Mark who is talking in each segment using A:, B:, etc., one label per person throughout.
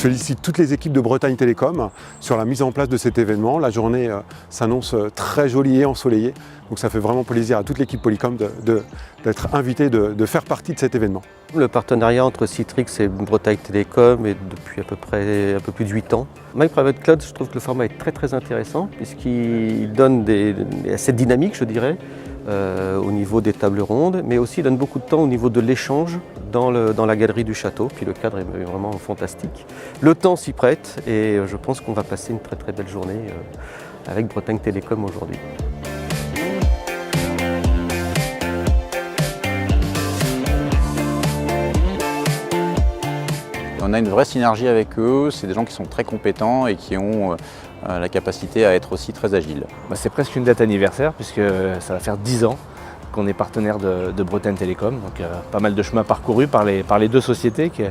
A: félicite toutes les équipes de Bretagne Télécom sur la mise en place de cet événement. La journée s'annonce très jolie et ensoleillée, donc ça fait vraiment plaisir à toute l'équipe Polycom d'être invitée, de faire partie de cet événement.
B: Le partenariat entre Citrix et Bretagne Télécom est depuis à peu près un peu plus de 8 ans. My Private Cloud, je trouve que le format est très intéressant puisqu'il donne cette dynamique, je dirais, au niveau des tables rondes, mais aussi donne beaucoup de temps au niveau de l'échange dans la galerie du château. Puis le cadre est vraiment fantastique. Le temps s'y prête et je pense qu'on va passer une très belle journée avec Bretagne Télécom aujourd'hui.
C: On a une vraie synergie avec eux, c'est des gens qui sont très compétents et qui ont la capacité à être aussi très agiles.
D: C'est presque une date anniversaire puisque ça va faire 10 ans qu'on est partenaire de Bretagne Télécom, donc pas mal de chemin parcouru par les deux sociétés qui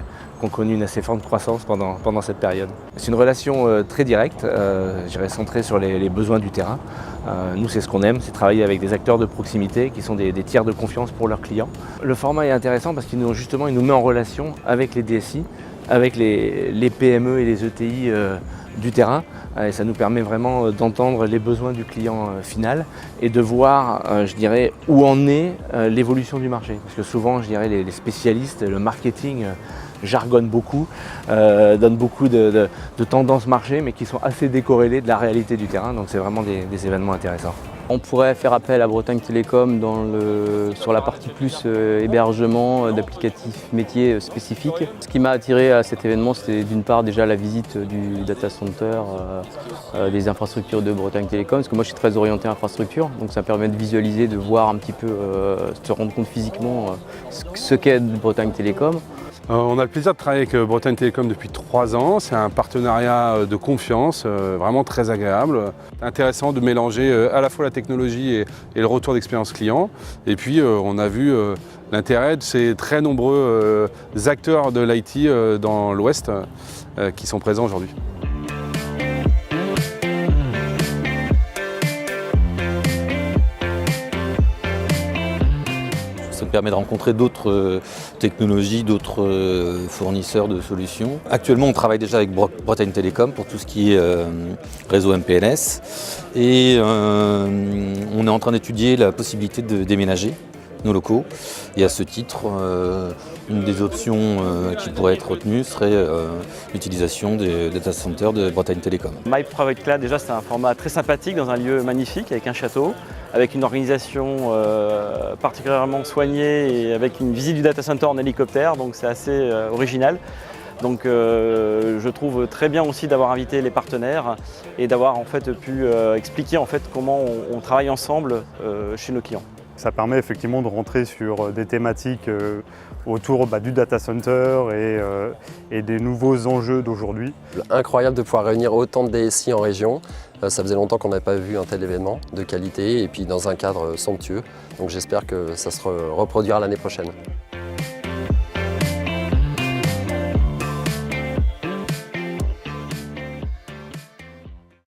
D: ont connu une assez forte croissance pendant cette période. C'est une relation très directe, je dirais centrée sur les besoins du terrain. Nous, c'est ce qu'on aime, c'est travailler avec des acteurs de proximité qui sont des tiers de confiance pour leurs clients. Le format est intéressant parce qu'il nous met en relation avec les DSI, avec les PME et les ETI du terrain. Et ça nous permet vraiment d'entendre les besoins du client final et de voir, je dirais, où en est l'évolution du marché. Parce que souvent, je dirais, les spécialistes, le marketing jargonnent beaucoup, donnent beaucoup de tendances marché, mais qui sont assez décorrélées de la réalité du terrain. Donc c'est vraiment des événements intéressants.
E: On pourrait faire appel à Bretagne Télécom sur la partie plus hébergement d'applicatifs métiers spécifiques. Ce qui m'a attiré à cet événement, c'était d'une part déjà la visite du data center, des infrastructures de Bretagne Télécom, parce que moi je suis très orienté infrastructure, donc ça permet de visualiser, de voir un petit peu, se rendre compte physiquement ce qu'est Bretagne Télécom.
A: On a le plaisir de travailler avec Bretagne Télécom depuis 3 ans. C'est un partenariat de confiance, vraiment très agréable. Intéressant de mélanger à la fois la technologie et le retour d'expérience client. Et puis on a vu l'intérêt de ces très nombreux acteurs de l'IT dans l'Ouest qui sont présents aujourd'hui.
F: Ça me permet de rencontrer d'autres technologies, d'autres fournisseurs de solutions. Actuellement, on travaille déjà avec Bretagne Télécom pour tout ce qui est réseau MPLS. Et on est en train d'étudier la possibilité de déménager nos locaux. Et à ce titre, une des options qui pourrait être retenue serait l'utilisation des data centers de Bretagne Télécom.
G: My Private Cloud, déjà, c'est un format très sympathique dans un lieu magnifique avec un château, avec une organisation particulièrement soignée et avec une visite du data center en hélicoptère, donc c'est assez original. Donc je trouve très bien aussi d'avoir invité les partenaires et d'avoir en fait pu expliquer en fait comment on travaille ensemble chez nos clients.
H: Ça permet effectivement de rentrer sur des thématiques autour du data center et des nouveaux enjeux d'aujourd'hui.
I: Incroyable de pouvoir réunir autant de DSI en région. Ça faisait longtemps qu'on n'avait pas vu un tel événement de qualité et puis dans un cadre somptueux. Donc j'espère que ça se reproduira l'année prochaine.